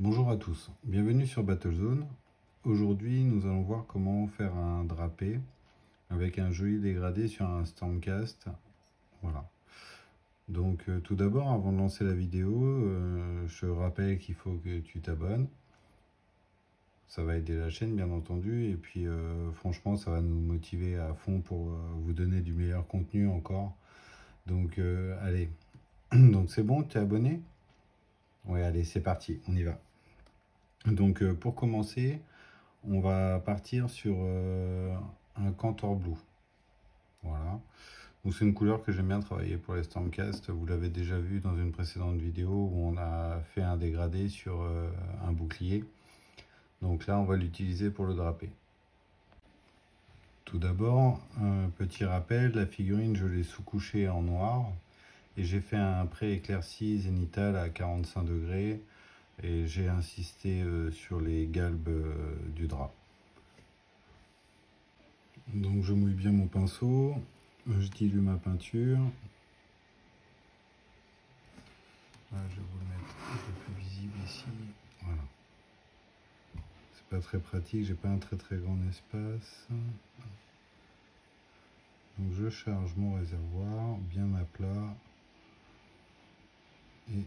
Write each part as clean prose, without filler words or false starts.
Bonjour à tous, bienvenue sur Battlezone. Aujourd'hui, nous allons voir comment faire un drapé avec un joli dégradé sur un Stormcast. Voilà. Donc tout d'abord, avant de lancer la vidéo, je te rappelle qu'il faut que tu t'abonnes. Ça va aider la chaîne bien entendu et puis franchement ça va nous motiver à fond pour vous donner du meilleur contenu encore. Donc allez, donc c'est bon, tu es abonné? Ouais, allez, c'est parti, on y va. Donc pour commencer, on va partir sur un Cantor Blue. Voilà. Donc c'est une couleur que j'aime bien travailler pour les Stormcast. Vous l'avez déjà vu dans une précédente vidéo où on a fait un dégradé sur un bouclier. Donc là, on va l'utiliser pour le draper. Tout d'abord, un petit rappel, la figurine, je l'ai sous-couchée en noir. Et j'ai fait un pré-éclairci zénithal à 45 degrés. Et j'ai insisté sur les galbes du drap. Donc je mouille bien mon pinceau, je dilue ma peinture. Voilà, je vais vous le mettre un peu plus visible ici. Voilà. C'est pas très pratique, j'ai pas un très grand espace. Donc je charge mon réservoir bien à plat. Et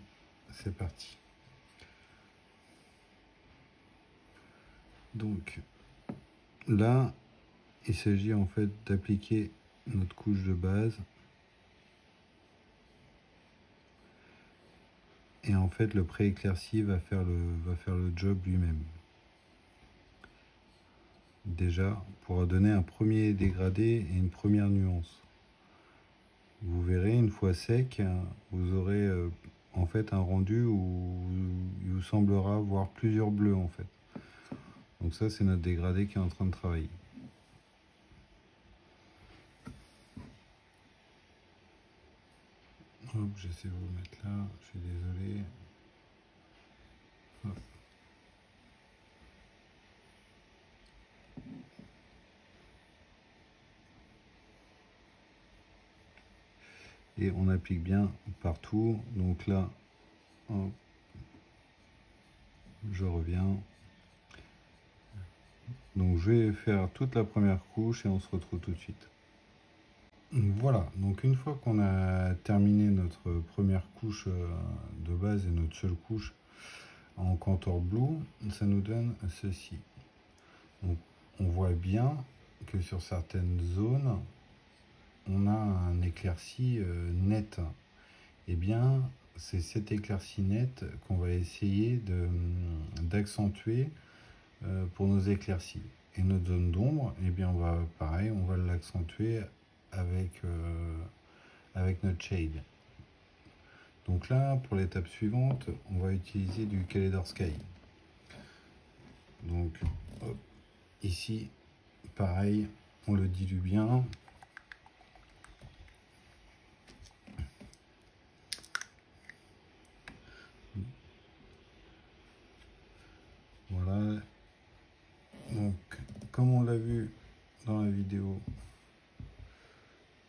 c'est parti. Donc là, il s'agit en fait d'appliquer notre couche de base. Et en fait, le pré-éclairci va faire le job lui-même. Déjà, pour donner un premier dégradé et une première nuance. Vous verrez, une fois sec, vous aurez en fait un rendu où il vous semblera voir plusieurs bleus en fait. Donc ça, c'est notre dégradé qui est en train de travailler. Hop, j'essaie de vous le mettre là, je suis désolé. Hop. Et on applique bien partout. Donc là, hop, je reviens. Donc je vais faire toute la première couche et on se retrouve tout de suite. Voilà, donc une fois qu'on a terminé notre première couche de base et notre seule couche en Cantor Blue, ça nous donne ceci. Donc, on voit bien que sur certaines zones, on a un éclairci net. Et bien, c'est cet éclairci net qu'on va essayer d'accentuer pour nos éclaircies. Et notre zone d'ombre, eh bien, on va l'accentuer avec notre shade. Donc là, pour l'étape suivante, on va utiliser du Kaleidos Sky. Donc, hop, ici, pareil, on le dilue bien. Voilà. Donc, comme on l'a vu dans la vidéo,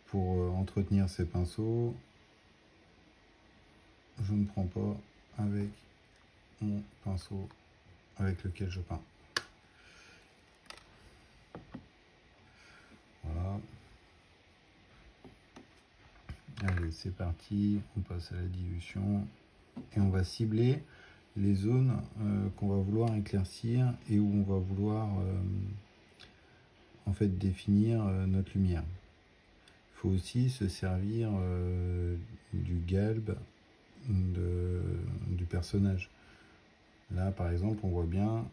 pour entretenir ces pinceaux, je ne prends pas avec mon pinceau avec lequel je peins. Voilà. Allez, c'est parti, on passe à la dilution et on va cibler les zones qu'on va vouloir éclaircir et où on va vouloir en fait définir notre lumière. Il faut aussi se servir du galbe du personnage. Là par exemple on voit bien,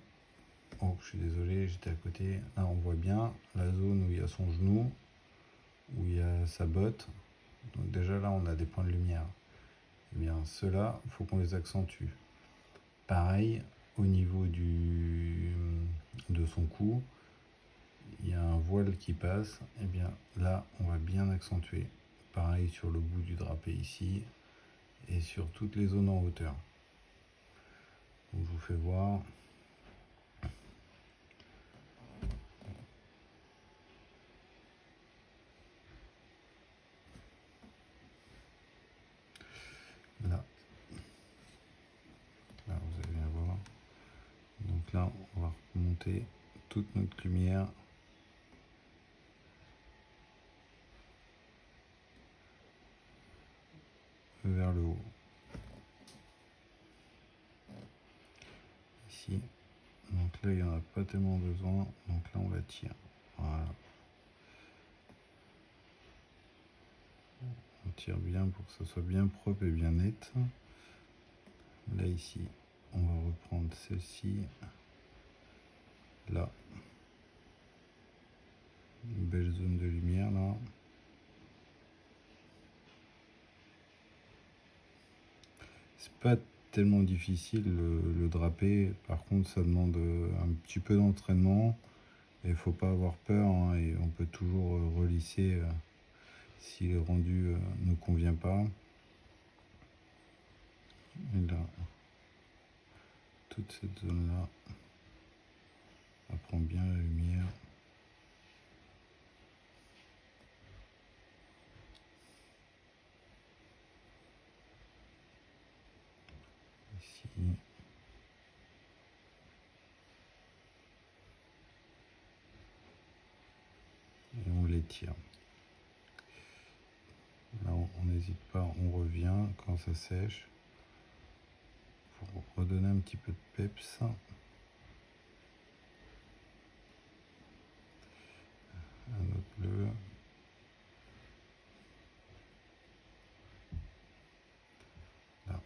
oh je suis désolé j'étais à côté, là on voit bien la zone où il y a son genou, où il y a sa botte. Donc déjà là on a des points de lumière. Et bien ceux-là, il faut qu'on les accentue. Pareil au niveau de son cou, il y a un voile qui passe, et bien là on va bien accentuer. Pareil sur le bout du drapé ici et sur toutes les zones en hauteur. Donc, je vous fais voir. Là, vous allez bien voir. Donc là, on va remonter toute notre lumière vers le haut. Ici. Donc là, il n'y en a pas tellement besoin. Donc là, on la tire. Voilà. On tire bien pour que ce soit bien propre et bien net. Là, ici, on va reprendre celle-ci. Là. Une belle zone de lumière, là. C'est pas tellement difficile le drapé. Par contre, ça demande un petit peu d'entraînement. Et il faut pas avoir peur. Hein, et on peut toujours relisser si le rendu ne convient pas. Et là, toute cette zone-là, ça prend bien la lumière. Ici. Et on l'étire. Là, on n'hésite pas, on revient quand ça sèche pour redonner un petit peu de peps. Un autre bleu. Là.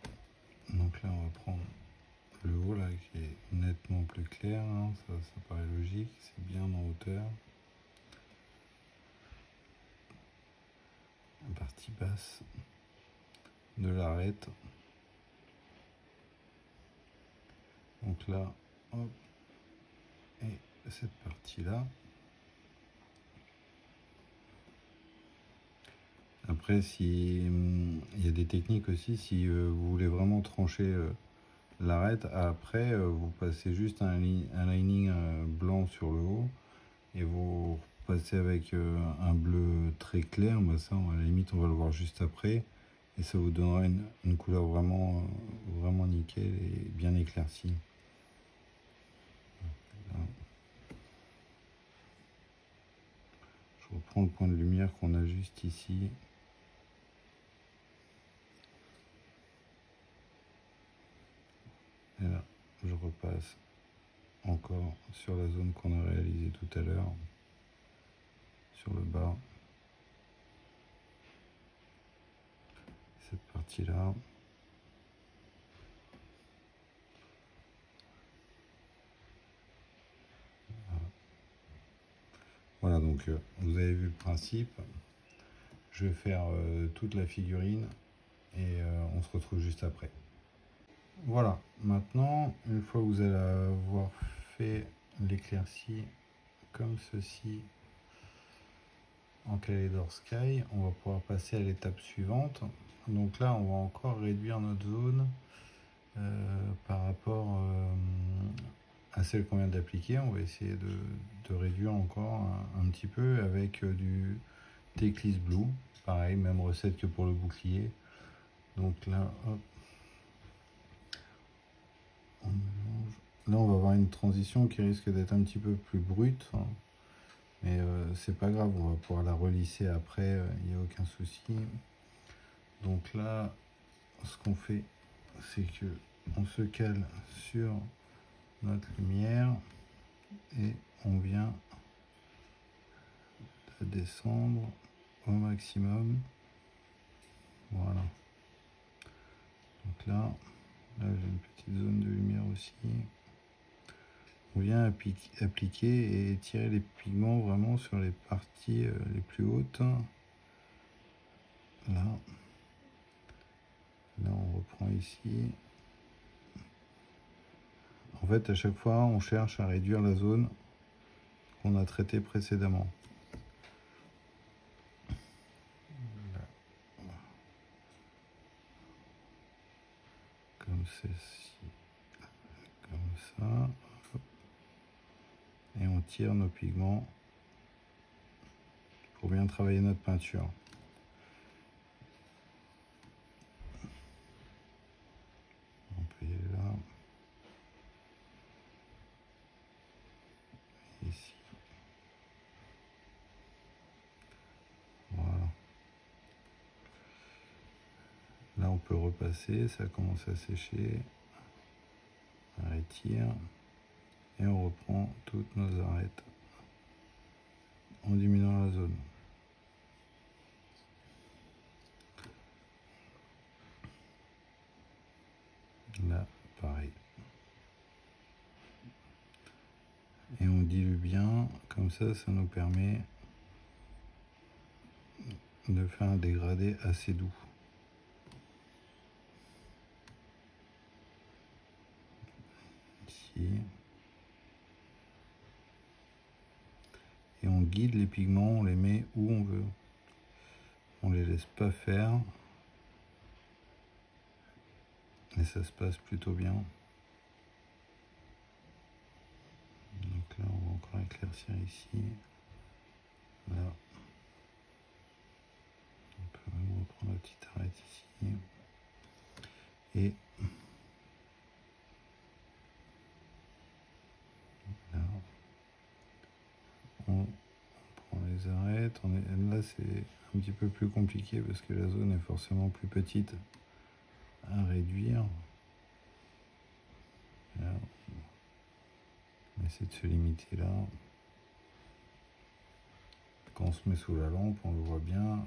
Donc là, on va prendre le haut là qui est nettement plus clair. Hein. Ça paraît logique, c'est bien en hauteur. La partie basse de l'arête. Donc là, hop, et cette partie-là. Après, si il y a des techniques aussi, si vous voulez vraiment trancher l'arête, après vous passez juste un lining blanc sur le haut et vous passez avec un bleu très clair. Bah ça, à la limite, on va le voir juste après et ça vous donnera une couleur vraiment, vraiment nickel et bien éclaircie. Là. Je reprends le point de lumière qu'on a juste ici. Et là, je repasse encore sur la zone qu'on a réalisée tout à l'heure, sur le bas. Cette partie-là. Voilà, donc vous avez vu le principe. Je vais faire toute la figurine et on se retrouve juste après. Voilà, maintenant, une fois que vous allez avoir fait l'éclaircie comme ceci en Kaleidos Sky, on va pouvoir passer à l'étape suivante. Donc là, on va encore réduire notre zone par rapport à celle qu'on vient d'appliquer. On va essayer de réduire encore un petit peu avec du Teclis Blue. Pareil, même recette que pour le bouclier. Donc là, hop, on mélange. Là, on va avoir une transition qui risque d'être un petit peu plus brute. Hein. Mais c'est pas grave, on va pouvoir la relisser après, il n'y a aucun souci. Donc là, ce qu'on fait, c'est que on se cale sur notre lumière et on vient la descendre au maximum. Voilà. Donc là j'ai une petite zone de lumière aussi. On vient appliquer et tirer les pigments vraiment sur les parties les plus hautes. Là on reprend ici. En fait, à chaque fois, on cherche à réduire la zone qu'on a traitée précédemment. Là. Comme ceci. Comme ça. Et on tire nos pigments pour bien travailler notre peinture. On peut y aller là. on peut repasser, ça commence à sécher. On retire et on reprend toutes nos arêtes en diminuant la zone. Là, pareil. Et on dilue bien, comme ça nous permet de faire un dégradé assez doux. Ici. Et on guide les pigments, on les met où on veut. On les laisse pas faire. Et ça se passe plutôt bien. Donc là, on va encore éclaircir ici. Là. On peut même reprendre la petite arête ici. Et là, on prend les arêtes. Là, c'est un petit peu plus compliqué parce que la zone est forcément plus petite à réduire. Là, on essaie de se limiter là. Quand on se met sous la lampe, on le voit bien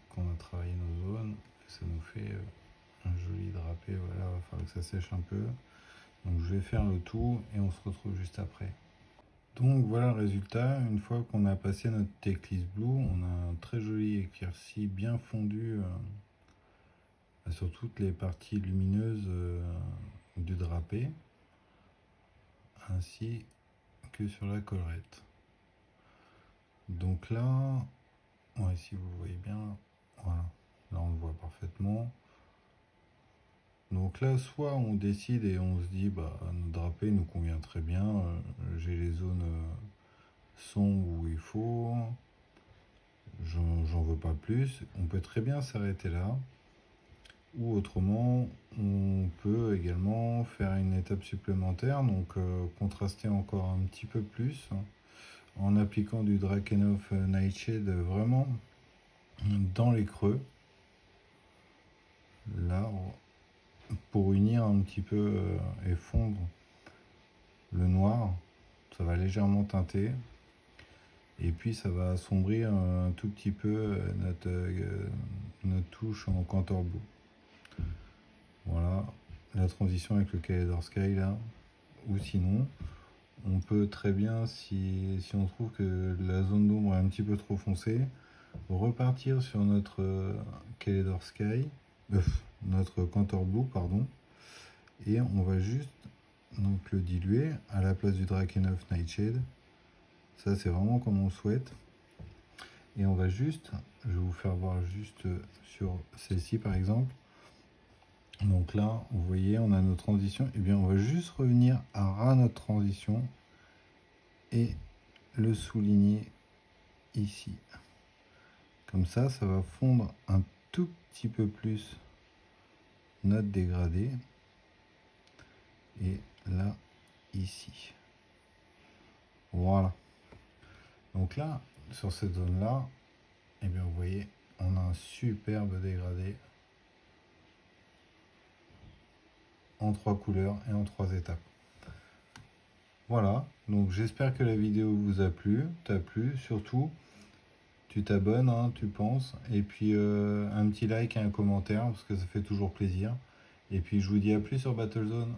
qu'on a travaillé nos zones. Ça nous fait un joli drapé. Voilà, il va falloir que ça sèche un peu. Donc je vais faire le tout et on se retrouve juste après. Donc voilà le résultat. Une fois qu'on a passé notre Teclis Blue, on a un très joli éclairci bien fondu sur toutes les parties lumineuses du drapé, ainsi que sur la collerette. Donc là, ouais, si vous voyez bien, voilà, là on le voit parfaitement. Donc là, soit on décide et on se dit, bah, notre drapé nous convient très bien, j'ai les zones sombres où il faut, j'en veux pas plus. On peut très bien s'arrêter là. Ou autrement, on peut également faire une étape supplémentaire, donc contraster encore un petit peu plus en appliquant du Drakenhof Nightshade vraiment dans les creux. Là, pour unir un petit peu et fondre le noir, ça va légèrement teinter. Et puis ça va assombrir un tout petit peu notre touche en Contour Blue. Voilà, la transition avec le Kaledor Sky là. Ou sinon, on peut très bien, si on trouve que la zone d'ombre est un petit peu trop foncée, repartir sur notre Kaledor Sky, notre Contour Blue, pardon, et on va juste donc le diluer à la place du Drakenhof Nightshade. Ça, c'est vraiment comme on souhaite. Et on va juste, je vais vous faire voir juste sur celle-ci par exemple. Donc là, vous voyez, on a nos transitions. Et bien, on va juste revenir à ras notre transition et le souligner ici. Comme ça va fondre un tout petit peu plus notre dégradé. Et là, ici. Voilà. Donc là, sur cette zone-là, et bien, vous voyez, on a un superbe dégradé en 3 couleurs et en 3 étapes. Voilà, donc j'espère que la vidéo vous a plu, surtout tu t'abonnes, hein, tu penses, et puis un petit like et un commentaire parce que ça fait toujours plaisir. Et puis je vous dis à plus sur Battlezone.